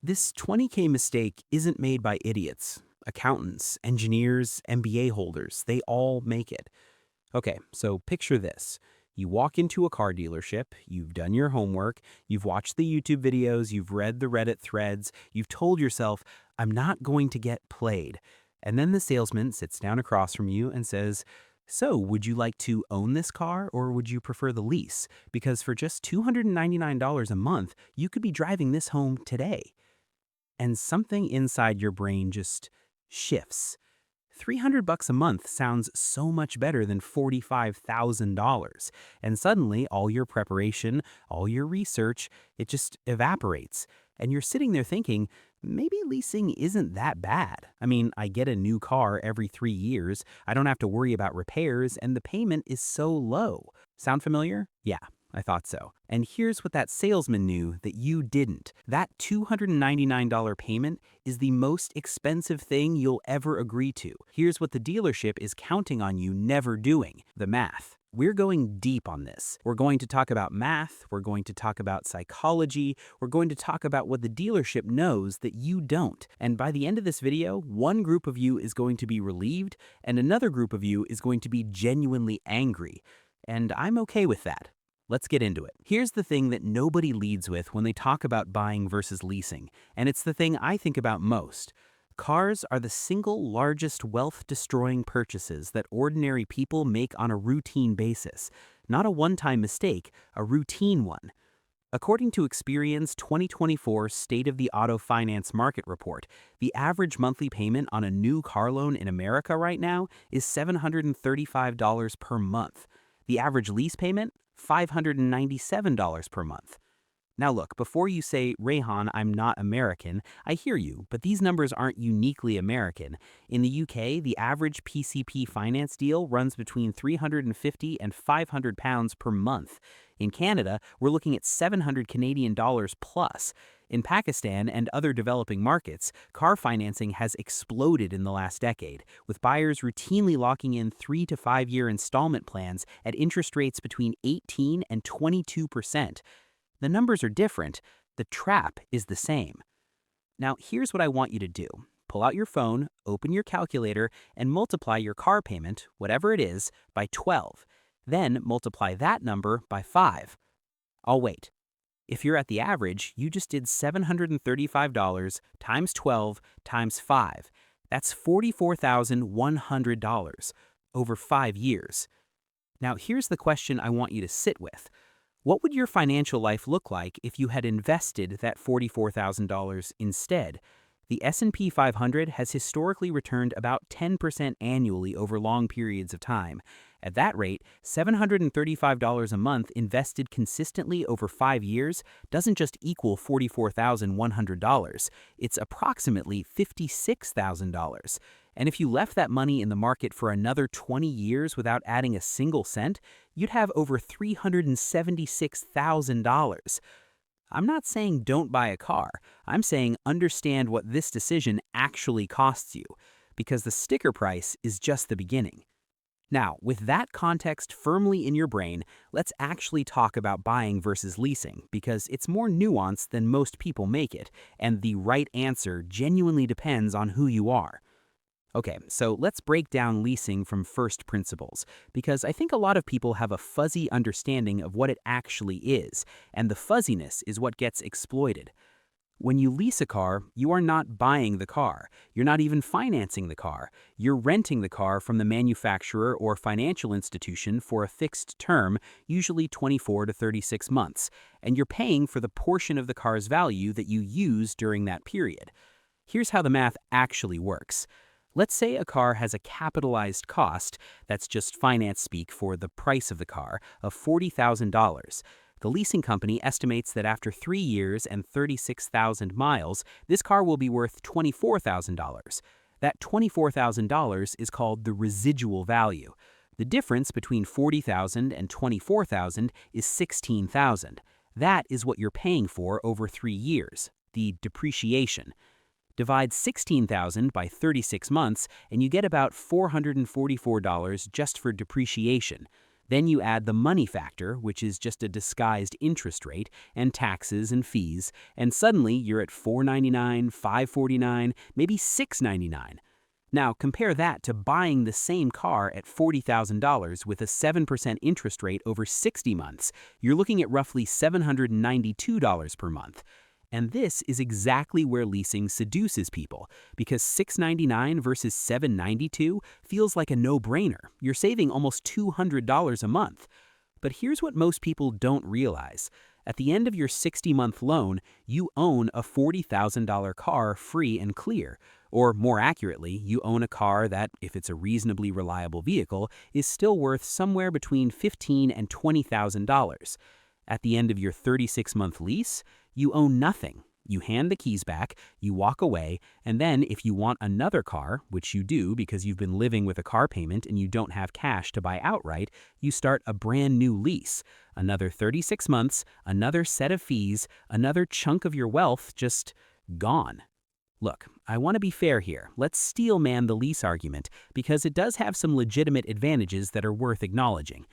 This 20K mistake isn't made by idiots. Accountants, engineers, MBA holders, they all make it. Okay, so picture this. You walk into a car dealership, you've done your homework, you've watched the YouTube videos, you've read the Reddit threads, you've told yourself, I'm not going to get played. And then the salesman sits down across from you and says, so, would you like to own this car or would you prefer the lease? Because for just $299 a month, you could be driving this home today. And something inside your brain just shifts. 300 bucks a month sounds so much better than $45,000. And suddenly all your preparation, all your research, it just evaporates. And you're sitting there thinking, maybe leasing isn't that bad. I mean, I get a new car every 3 years. I don't have to worry about repairs and the payment is so low. Sound familiar? Yeah. I thought so. And here's what that salesman knew that you didn't. That $299 payment is the most expensive thing you'll ever agree to. Here's what the dealership is counting on you never doing: the math. We're going deep on this. We're going to talk about math, we're going to talk about psychology, we're going to talk about what the dealership knows that you don't. And by the end of this video, one group of you is going to be relieved, and another group of you is going to be genuinely angry. And I'm okay with that. Let's get into it. Here's the thing that nobody leads with when they talk about buying versus leasing, and it's the thing I think about most. Cars are the single largest wealth-destroying purchases that ordinary people make on a routine basis. Not a one-time mistake, a routine one. According to Experian's 2024 State of the Auto Finance Market Report, the average monthly payment on a new car loan in America right now is $735 per month. The average lease payment? $597 per month. Now look, before you say, Rayhan, I'm not American, I hear you, but these numbers aren't uniquely American. In the UK, the average PCP finance deal runs between £350 and £500 per month. In Canada, we're looking at 700 Canadian dollars plus. In Pakistan and other developing markets, car financing has exploded in the last decade, with buyers routinely locking in 3 to 5 year installment plans at interest rates between 18 and 22%. The numbers are different, the trap is the same. Now, here's what I want you to do. Pull out your phone, open your calculator, and multiply your car payment, whatever it is, by 12. Then multiply that number by 5. I'll wait. If you're at the average, you just did $735 times 12 times 5. That's $44,100 over 5 years. Now, here's the question I want you to sit with. What would your financial life look like if you had invested that $44,000 instead? The S&P 500 has historically returned about 10% annually over long periods of time. At that rate, $735 a month invested consistently over 5 years doesn't just equal $44,100. It's approximately $56,000. And if you left that money in the market for another 20 years without adding a single cent, you'd have over $376,000. I'm not saying don't buy a car. I'm saying understand what this decision actually costs you, because the sticker price is just the beginning. Now, with that context firmly in your brain, let's actually talk about buying versus leasing, because it's more nuanced than most people make it, and the right answer genuinely depends on who you are. Okay, so let's break down leasing from first principles, because I think a lot of people have a fuzzy understanding of what it actually is, and the fuzziness is what gets exploited. When you lease a car, you are not buying the car. You're not even financing the car. You're renting the car from the manufacturer or financial institution for a fixed term, usually 24 to 36 months, and you're paying for the portion of the car's value that you use during that period. Here's how the math actually works. Let's say a car has a capitalized cost, that's just finance speak for the price of the car, of $40,000. The leasing company estimates that after 3 years and 36,000 miles, this car will be worth $24,000. That $24,000 is called the residual value. The difference between $40,000 and $24,000 is $16,000. That is what you're paying for over 3 years, the depreciation. Divide $16,000 by 36 months, and you get about $444 just for depreciation. Then you add the money factor, which is just a disguised interest rate, and taxes and fees, and suddenly you're at $499, $549, maybe $699. Now, compare that to buying the same car at $40,000 with a 7% interest rate over 60 months. You're looking at roughly $792 per month. And this is exactly where leasing seduces people, because $699 versus $792 feels like a no-brainer. You're saving almost $200 a month. But here's what most people don't realize. At the end of your 60-month loan, you own a $40,000 car free and clear. Or more accurately, you own a car that, if it's a reasonably reliable vehicle, is still worth somewhere between $15,000 and $20,000. At the end of your 36-month lease, you own nothing. You hand the keys back, you walk away, and then if you want another car, which you do because you've been living with a car payment and you don't have cash to buy outright, you start a brand new lease. Another 36 months, another set of fees, another chunk of your wealth just gone. Look, I want to be fair here. Let's steel man the lease argument because it does have some legitimate advantages that are worth acknowledging.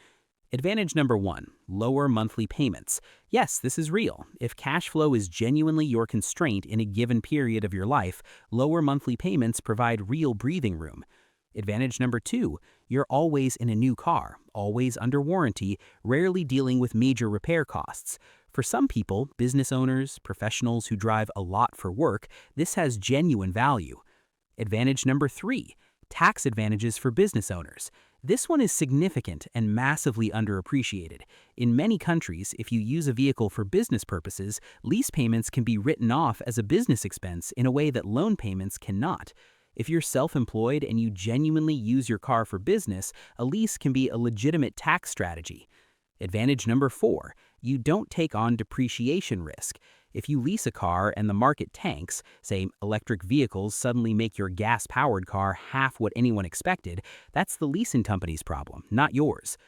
Advantage number 1, lower monthly payments. Yes, this is real. If cash flow is genuinely your constraint in a given period of your life, lower monthly payments provide real breathing room. Advantage number 2, you're always in a new car, always under warranty, rarely dealing with major repair costs. For some people, business owners, professionals who drive a lot for work, this has genuine value. Advantage number 3, tax advantages for business owners. This one is significant and massively underappreciated. In many countries, if you use a vehicle for business purposes, lease payments can be written off as a business expense in a way that loan payments cannot. If you're self-employed and you genuinely use your car for business, a lease can be a legitimate tax strategy. Advantage number 4, you don't take on depreciation risk. If you lease a car and the market tanks, say electric vehicles suddenly make your gas-powered car half what anyone expected, that's the leasing company's problem, not yours.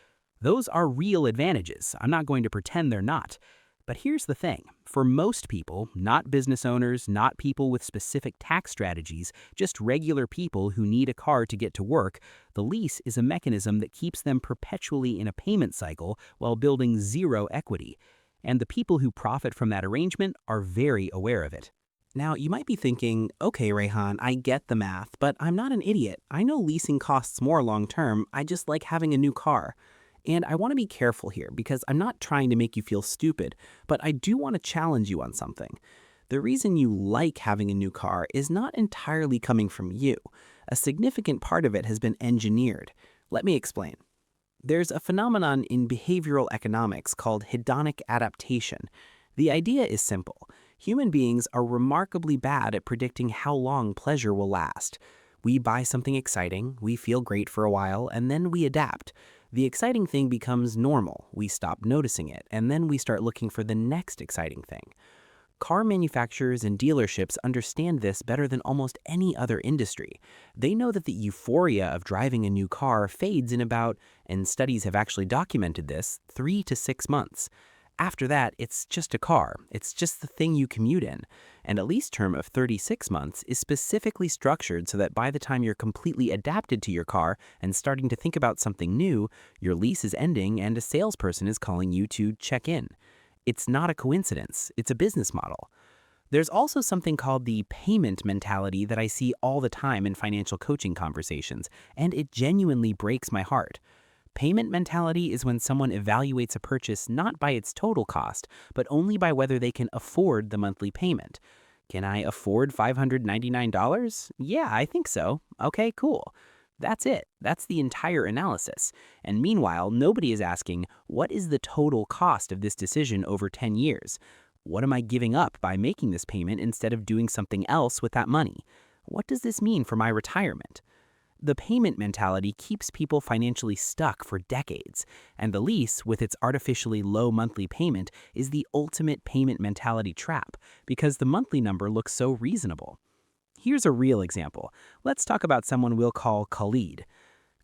Those are real advantages. I'm not going to pretend they're not. But here's the thing. For most people, not business owners, not people with specific tax strategies, just regular people who need a car to get to work, the lease is a mechanism that keeps them perpetually in a payment cycle while building zero equity. And the people who profit from that arrangement are very aware of it. Now, you might be thinking, okay, Rayhan, I get the math, but I'm not an idiot. I know leasing costs more long-term. I just like having a new car. And I want to be careful here because I'm not trying to make you feel stupid, but I do want to challenge you on something. The reason you like having a new car is not entirely coming from you. A significant part of it has been engineered. Let me explain. There's a phenomenon in behavioral economics called hedonic adaptation. The idea is simple. Human beings are remarkably bad at predicting how long pleasure will last. We buy something exciting, we feel great for a while, and then we adapt. The exciting thing becomes normal, we stop noticing it, and then we start looking for the next exciting thing. Car manufacturers and dealerships understand this better than almost any other industry. They know that the euphoria of driving a new car fades in about, and studies have actually documented this, 3 to 6 months. After that, it's just a car. It's just the thing you commute in. And a lease term of 36 months is specifically structured so that by the time you're completely adapted to your car and starting to think about something new, your lease is ending and a salesperson is calling you to check in. It's not a coincidence. It's a business model. There's also something called the payment mentality that I see all the time in financial coaching conversations, and it genuinely breaks my heart. Payment mentality is when someone evaluates a purchase not by its total cost, but only by whether they can afford the monthly payment. Can I afford $599? Yeah, I think so. Okay, cool. That's it. That's the entire analysis. And meanwhile, nobody is asking, what is the total cost of this decision over 10 years? What am I giving up by making this payment instead of doing something else with that money? What does this mean for my retirement? The payment mentality keeps people financially stuck for decades, and the lease, with its artificially low monthly payment, is the ultimate payment mentality trap because the monthly number looks so reasonable. Here's a real example. Let's talk about someone we'll call Khalid.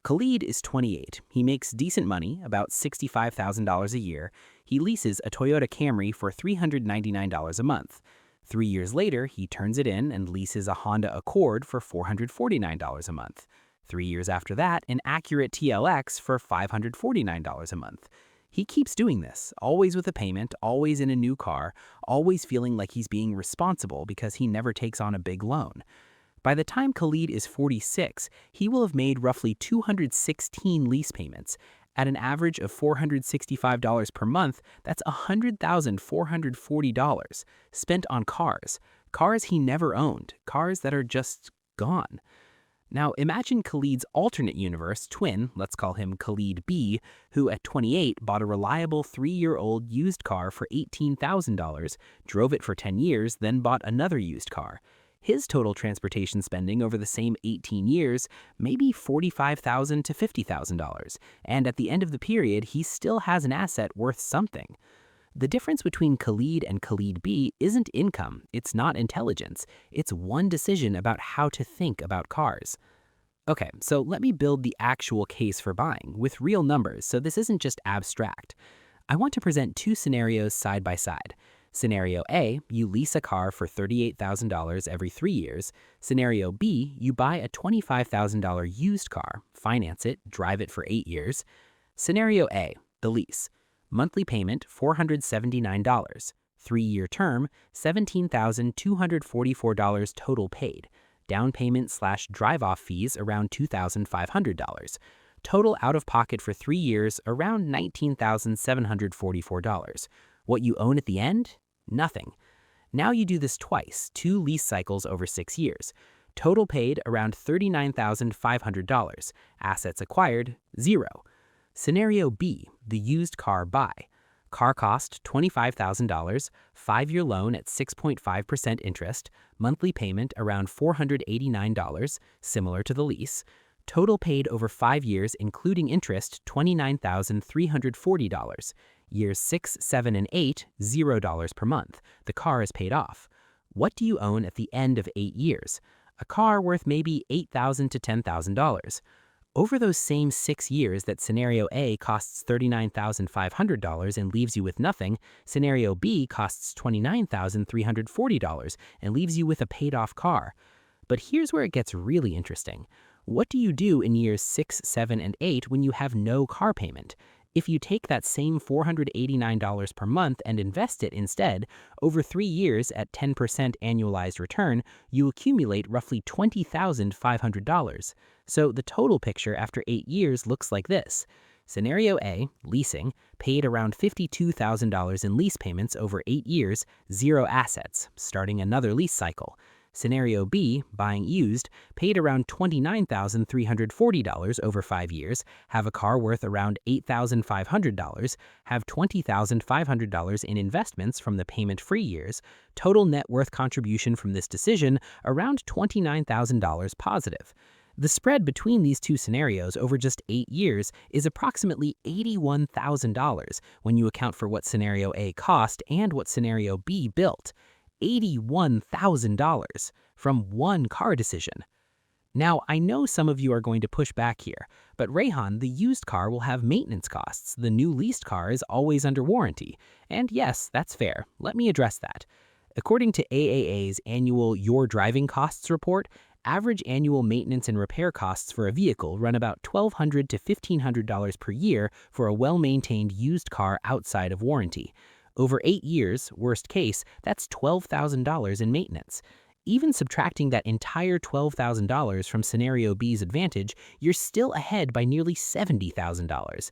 Khalid is 28. He makes decent money, about $65,000 a year. He leases a Toyota Camry for $399 a month. 3 years later, he turns it in and leases a Honda Accord for $449 a month. 3 years after that, an accurate TLX for $549 a month. He keeps doing this, always with a payment, always in a new car, always feeling like he's being responsible because he never takes on a big loan. By the time Khalid is 46, he will have made roughly 216 lease payments. At an average of $465 per month, that's $100,440 spent on cars he never owned, cars that are just gone. Now, imagine Khalid's alternate universe twin, let's call him Khalid B, who at 28 bought a reliable 3-year-old used car for $18,000, drove it for 10 years, then bought another used car. His total transportation spending over the same 18 years may be $45,000 to $50,000, and at the end of the period, he still has an asset worth something. The difference between Khalid and Khalid B isn't income, it's not intelligence, it's one decision about how to think about cars. Okay, so let me build the actual case for buying, with real numbers, so this isn't just abstract. I want to present two scenarios side by side. Scenario A, you lease a car for $38,000 every 3 years. Scenario B, you buy a $25,000 used car, finance it, drive it for 8 years. Scenario A, the lease. Monthly payment, $479. 3-year term, $17,244 total paid. Down payment / drive-off fees around $2,500. Total out-of-pocket for 3 years around $19,744. What you own at the end? Nothing. Now you do this twice, 2 lease cycles over 6 years. Total paid around $39,500. Assets acquired, 0. Scenario B, the used car buy. Car cost $25,000, 5-year loan at 6.5% interest, monthly payment around $489, similar to the lease. Total paid over 5 years, including interest, $29,340. Years 6, 7, and 8, $0 per month. The car is paid off. What do you own at the end of 8 years? A car worth maybe $8,000 to $10,000. Over those same 6 years that Scenario A costs $39,500 and leaves you with nothing, Scenario B costs $29,340 and leaves you with a paid-off car. But here's where it gets really interesting. What do you do in years 6, 7, and 8 when you have no car payment? If you take that same $489 per month and invest it instead, over 3 years at 10% annualized return, you accumulate roughly $20,500. So the total picture after 8 years looks like this. Scenario A, leasing, paid around $52,000 in lease payments over 8 years, 0 assets, starting another lease cycle. Scenario B, buying used, paid around $29,340 over 5 years, have a car worth around $8,500, have $20,500 in investments from the payment-free years, total net worth contribution from this decision around $29,000 positive. The spread between these two scenarios over just 8 years is approximately $81,000 when you account for what Scenario A cost and what Scenario B built. $81,000 from one car decision. Now, I know some of you are going to push back here, but Rayhan, the used car will have maintenance costs. The new leased car is always under warranty. And yes, that's fair. Let me address that. According to AAA's annual Your Driving Costs report, average annual maintenance and repair costs for a vehicle run about $1,200 to $1,500 per year for a well-maintained used car outside of warranty. Over 8 years, worst case, that's $12,000 in maintenance. Even subtracting that entire $12,000 from Scenario B's advantage, you're still ahead by nearly $70,000.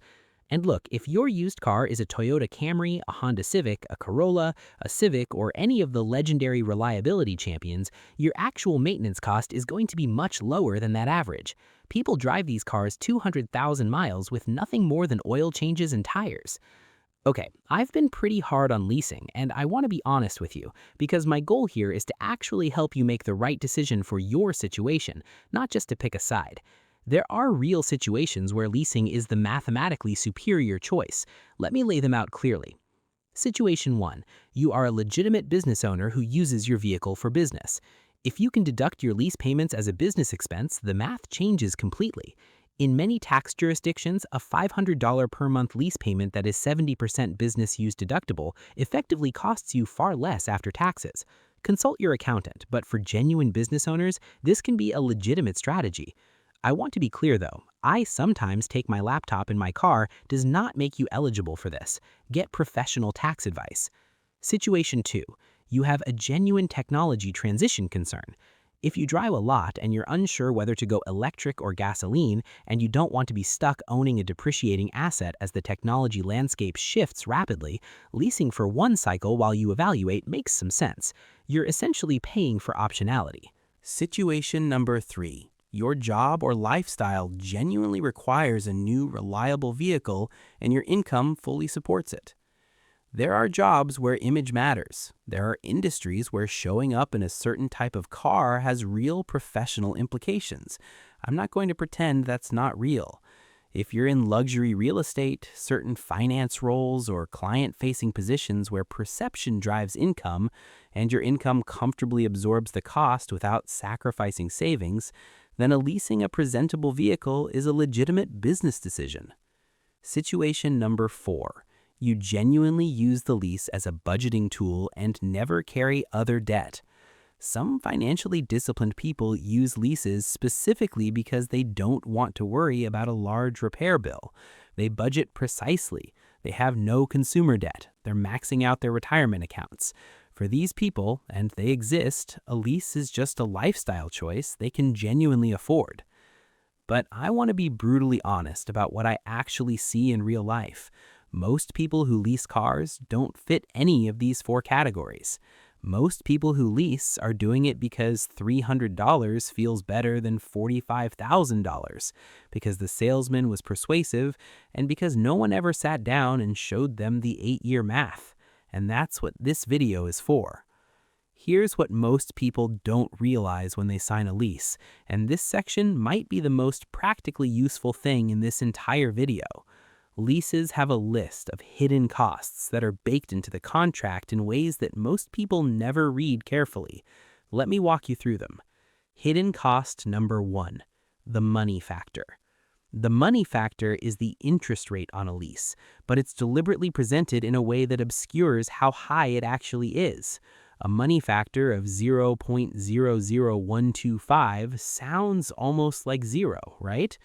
And look, if your used car is a Toyota Camry, a Honda Civic, a Corolla, a Civic, or any of the legendary reliability champions, your actual maintenance cost is going to be much lower than that average. People drive these cars 200,000 miles with nothing more than oil changes and tires. Okay, I've been pretty hard on leasing, and I want to be honest with you, because my goal here is to actually help you make the right decision for your situation, not just to pick a side. There are real situations where leasing is the mathematically superior choice. Let me lay them out clearly. Situation 1. You are a legitimate business owner who uses your vehicle for business. If you can deduct your lease payments as a business expense, the math changes completely. In many tax jurisdictions, a $500 per month lease payment that is 70% business use deductible effectively costs you far less after taxes. Consult your accountant, but for genuine business owners, this can be a legitimate strategy. I want to be clear though, I sometimes take my laptop in my car does not make you eligible for this. Get professional tax advice. Situation 2. You have a genuine technology transition concern. If you drive a lot and you're unsure whether to go electric or gasoline, and you don't want to be stuck owning a depreciating asset as the technology landscape shifts rapidly, leasing for one cycle while you evaluate makes some sense. You're essentially paying for optionality. Situation number 3. Your job or lifestyle genuinely requires a new, reliable vehicle, and your income fully supports it. There are jobs where image matters. There are industries where showing up in a certain type of car has real professional implications. I'm not going to pretend that's not real. If you're in luxury real estate, certain finance roles, or client-facing positions where perception drives income, and your income comfortably absorbs the cost without sacrificing savings, then leasing a presentable vehicle is a legitimate business decision. Situation number 4. You genuinely use the lease as a budgeting tool and never carry other debt. Some financially disciplined people use leases specifically because they don't want to worry about a large repair bill. They budget precisely. They have no consumer debt. They're maxing out their retirement accounts. For these people, and they exist, a lease is just a lifestyle choice they can genuinely afford. But I want to be brutally honest about what I actually see in real life. Most people who lease cars don't fit any of these 4 categories. Most people who lease are doing it because $300 feels better than $45,000, because the salesman was persuasive, and because no one ever sat down and showed them the 8-year math. And that's what this video is for. Here's what most people don't realize when they sign a lease, and this section might be the most practically useful thing in this entire video. Leases have a list of hidden costs that are baked into the contract in ways that most people never read carefully. Let me walk you through them. Hidden cost number 1, the money factor. The money factor is the interest rate on a lease, but it's deliberately presented in a way that obscures how high it actually is. A money factor of 0.00125 sounds almost like zero, right?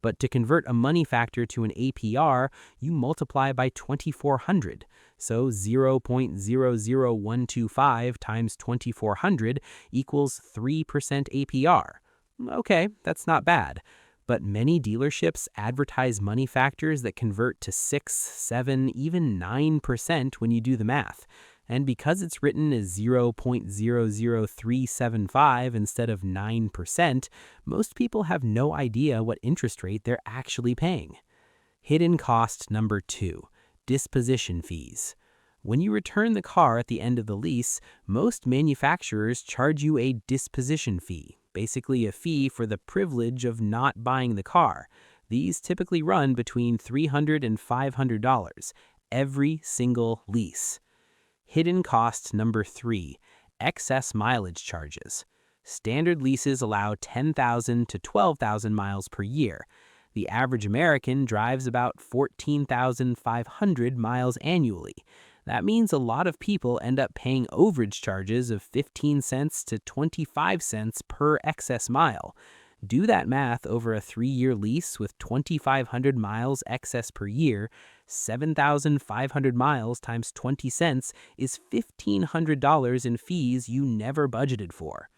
But to convert a money factor to an APR, you multiply by 2,400. So 0.00125 times 2,400 equals 3% APR. Okay, that's not bad. But many dealerships advertise money factors that convert to 6, 7, even 9% when you do the math. And because it's written as 0.00375 instead of 9%, most people have no idea what interest rate they're actually paying. Hidden cost number 2, disposition fees. When you return the car at the end of the lease, most manufacturers charge you a disposition fee, basically a fee for the privilege of not buying the car. These typically run between $300 and $500 every single lease. Hidden cost number 3, excess mileage charges. Standard leases allow 10,000 to 12,000 miles per year. The average American drives about 14,500 miles annually. That means a lot of people end up paying overage charges of 15 cents to 25 cents per excess mile. Do that math over a 3-year lease with 2,500 miles excess per year. 7,500 miles times 20 cents is $1,500 in fees you never budgeted for.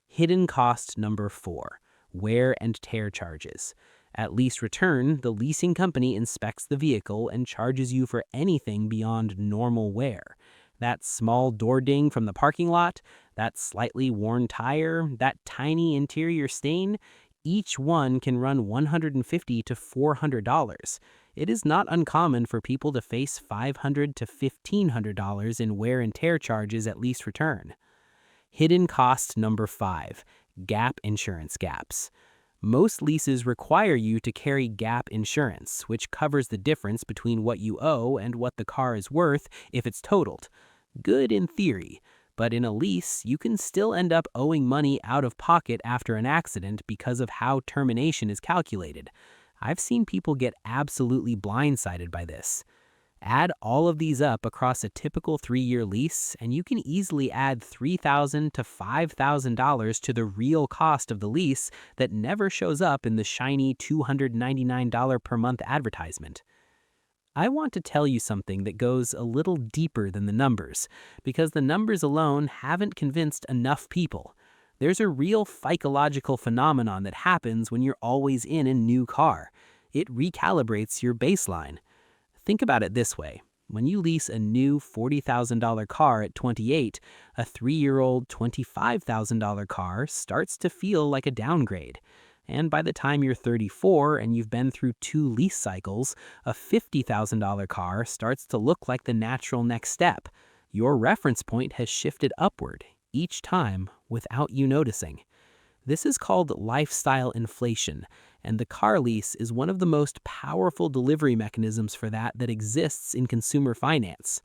Hidden cost number 4, wear and tear charges. At lease return, the leasing company inspects the vehicle and charges you for anything beyond normal wear. That small door ding from the parking lot, that slightly worn tire, that tiny interior stain, each one can run $150 to $400. It is not uncommon for people to face $500 to $1,500 in wear and tear charges at lease return. Hidden cost number 5, gap insurance gaps. Most leases require you to carry gap insurance, which covers the difference between what you owe and what the car is worth if it's totaled. Good in theory, but in a lease, you can still end up owing money out of pocket after an accident because of how termination is calculated. I've seen people get absolutely blindsided by this. Add all of these up across a typical 3-year lease, and you can easily add $3,000 to $5,000 to the real cost of the lease that never shows up in the shiny $299 per month advertisement. I want to tell you something that goes a little deeper than the numbers, because the numbers alone haven't convinced enough people. There's a real psychological phenomenon that happens when you're always in a new car. It recalibrates your baseline. Think about it this way. When you lease a new $40,000 car at 28, a 3-year-old $25,000 car starts to feel like a downgrade. And by the time you're 34 and you've been through 2 lease cycles, a $50,000 car starts to look like the natural next step. Your reference point has shifted upward each time without you noticing. This is called lifestyle inflation, and the car lease is one of the most powerful delivery mechanisms for that exists in consumer finance.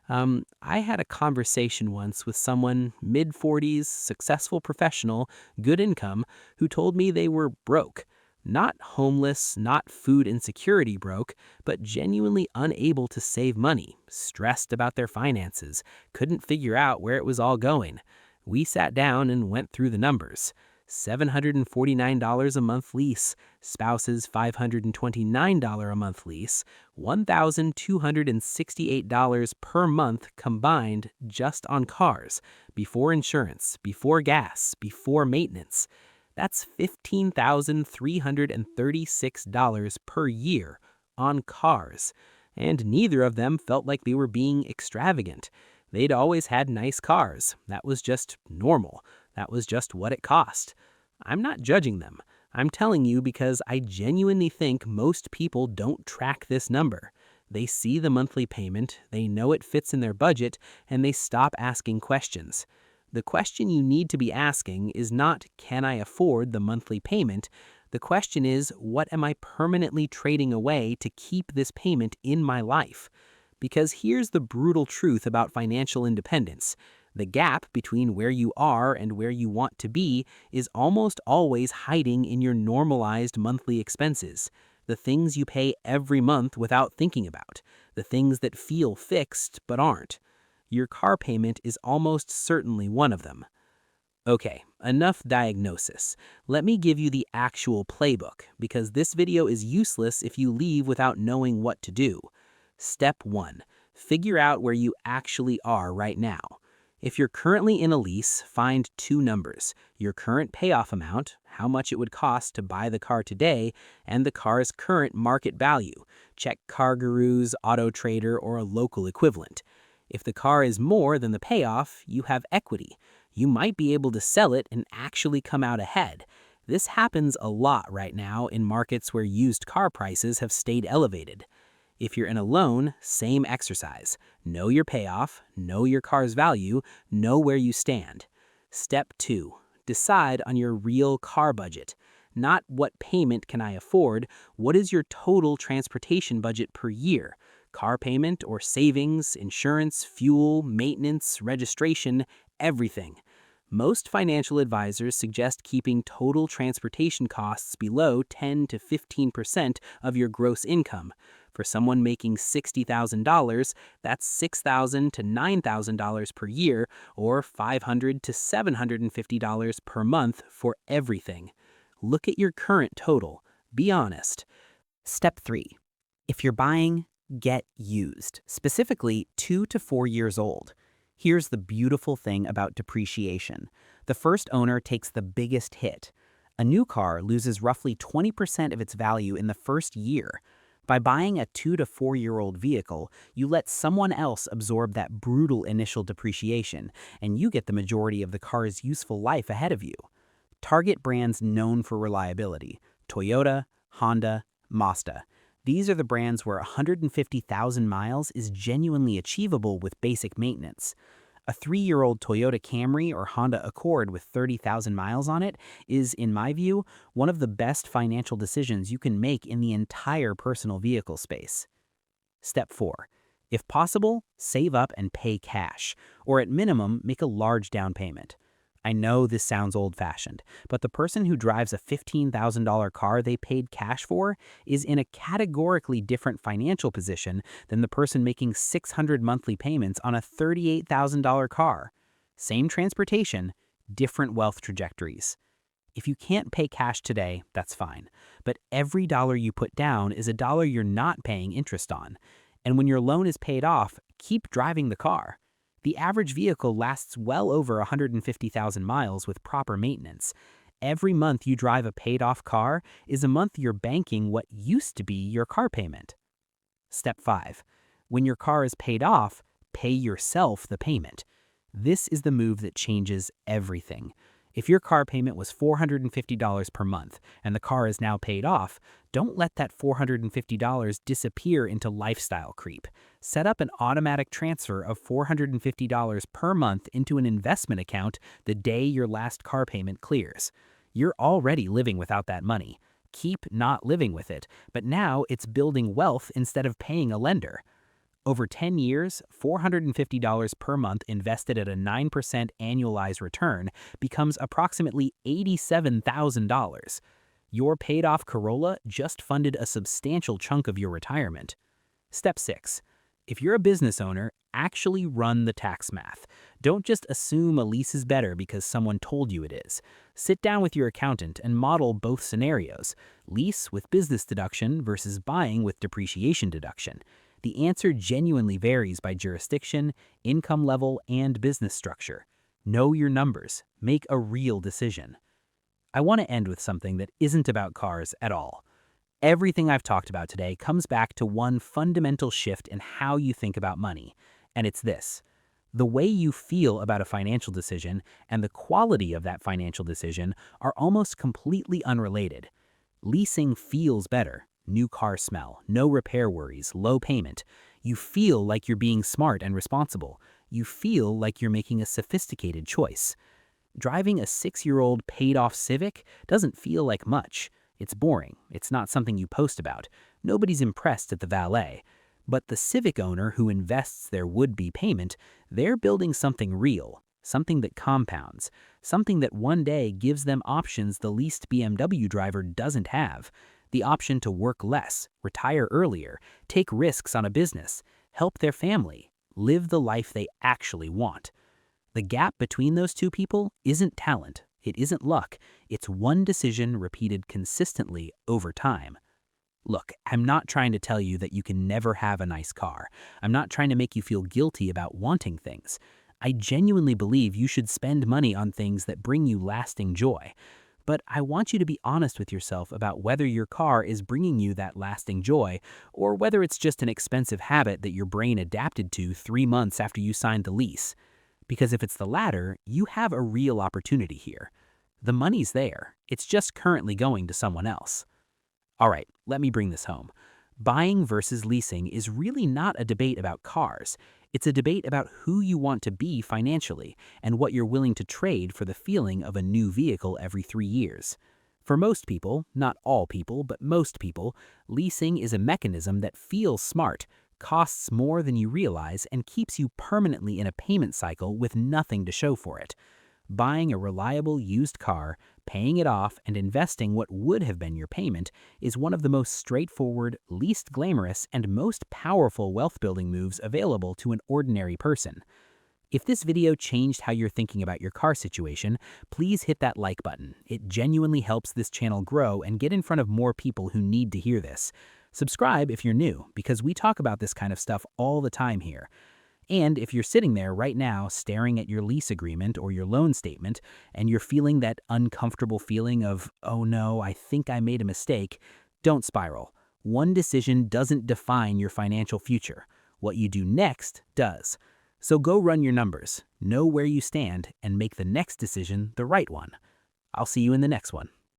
I had a conversation once with someone mid-40s, successful professional, good income, who told me they were broke. Not homeless, not food insecurity broke, but genuinely unable to save money, stressed about their finances, couldn't figure out where it was all going. We sat down and went through the numbers. $749 a month lease, spouse's $529 a month lease, $1,268 per month combined just on cars, before insurance, before gas, before maintenance. That's $15,336 per year on cars. And neither of them felt like they were being extravagant. They'd always had nice cars. That was just normal. That was just what it cost. I'm not judging them. I'm telling you because I genuinely think most people don't track this number. They see the monthly payment, they know it fits in their budget, and they stop asking questions. The question you need to be asking is not, can I afford the monthly payment? The question is, what am I permanently trading away to keep this payment in my life? Because here's the brutal truth about financial independence. The gap between where you are and where you want to be is almost always hiding in your normalized monthly expenses. The things you pay every month without thinking about. The things that feel fixed but aren't. Your car payment is almost certainly one of them. Okay, enough diagnosis. Let me give you the actual playbook, because this video is useless if you leave without knowing what to do. Step 1. Figure out where you actually are right now. If you're currently in a lease, find 2 numbers: your current payoff amount, how much it would cost to buy the car today, and the car's current market value. Check CarGurus, AutoTrader, or a local equivalent. If the car is more than the payoff, you have equity. You might be able to sell it and actually come out ahead. This happens a lot right now in markets where used car prices have stayed elevated. If you're in a loan, same exercise. Know your payoff, know your car's value, know where you stand. Step 2. Decide on your real car budget. Not what payment can I afford, what is your total transportation budget per year? Car payment or savings, insurance, fuel, maintenance, registration, everything. Most financial advisors suggest keeping total transportation costs below 10 to 15% of your gross income. For someone making $60,000, that's $6,000 to $9,000 per year, or $500 to $750 per month for everything. Look at your current total. Be honest. Step 3. If you're buying, get used, specifically 2 to 4 years old. Here's the beautiful thing about depreciation. The first owner takes the biggest hit. A new car loses roughly 20% of its value in the first year. By buying a 2 to 4 year old vehicle, you let someone else absorb that brutal initial depreciation, and you get the majority of the car's useful life ahead of you. Target brands known for reliability: Toyota, Honda, Mazda. These are the brands where 150,000 miles is genuinely achievable with basic maintenance. A 3-year-old Toyota Camry or Honda Accord with 30,000 miles on it is, in my view, one of the best financial decisions you can make in the entire personal vehicle space. Step 4. If possible, save up and pay cash, or at minimum, make a large down payment. I know this sounds old-fashioned, but the person who drives a $15,000 car they paid cash for is in a categorically different financial position than the person making 600 monthly payments on a $38,000 car. Same transportation, different wealth trajectories. If you can't pay cash today, that's fine. But every dollar you put down is a dollar you're not paying interest on. And when your loan is paid off, keep driving the car. The average vehicle lasts well over 150,000 miles with proper maintenance. Every month you drive a paid-off car is a month you're banking what used to be your car payment. Step 5. When your car is paid off, pay yourself the payment. This is the move that changes everything. If your car payment was $450 per month and the car is now paid off, don't let that $450 disappear into lifestyle creep. Set up an automatic transfer of $450 per month into an investment account the day your last car payment clears. You're already living without that money. Keep not living with it, but now it's building wealth instead of paying a lender. Over 10 years, $450 per month invested at a 9% annualized return becomes approximately $87,000. Your paid-off Corolla just funded a substantial chunk of your retirement. Step 6. If you're a business owner, actually run the tax math. Don't just assume a lease is better because someone told you it is. Sit down with your accountant and model both scenarios, lease with business deduction versus buying with depreciation deduction. The answer genuinely varies by jurisdiction, income level, and business structure. Know your numbers. Make a real decision. I want to end with something that isn't about cars at all. Everything I've talked about today comes back to one fundamental shift in how you think about money, and it's this. The way you feel about a financial decision and the quality of that financial decision are almost completely unrelated. Leasing feels better. New car smell, no repair worries, low payment. You feel like you're being smart and responsible. You feel like you're making a sophisticated choice. Driving a 6-year-old paid-off Civic doesn't feel like much. It's boring. It's not something you post about. Nobody's impressed at the valet. But the Civic owner who invests their would-be payment, they're building something real, something that compounds, something that one day gives them options the leased BMW driver doesn't have. The option to work less, retire earlier, take risks on a business, help their family, live the life they actually want. The gap between those two people isn't talent, it isn't luck, it's one decision repeated consistently over time. Look, I'm not trying to tell you that you can never have a nice car. I'm not trying to make you feel guilty about wanting things. I genuinely believe you should spend money on things that bring you lasting joy. But I want you to be honest with yourself about whether your car is bringing you that lasting joy, or whether it's just an expensive habit that your brain adapted to 3 months after you signed the lease. Because if it's the latter, you have a real opportunity here. The money's there, it's just currently going to someone else. All right, let me bring this home. Buying versus leasing is really not a debate about cars. It's a debate about who you want to be financially and what you're willing to trade for the feeling of a new vehicle every 3 years. For most people, not all people, but most people, leasing is a mechanism that feels smart, costs more than you realize, and keeps you permanently in a payment cycle with nothing to show for it. Buying a reliable used car, paying it off, and investing what would have been your payment is one of the most straightforward, least glamorous, and most powerful wealth-building moves available to an ordinary person. If this video changed how you're thinking about your car situation, please hit that like button. It genuinely helps this channel grow and get in front of more people who need to hear this. Subscribe if you're new, because we talk about this kind of stuff all the time here. And if you're sitting there right now staring at your lease agreement or your loan statement, and you're feeling that uncomfortable feeling of, oh no, I think I made a mistake, don't spiral. One decision doesn't define your financial future. What you do next does. So go run your numbers, know where you stand, and make the next decision the right one. I'll see you in the next one.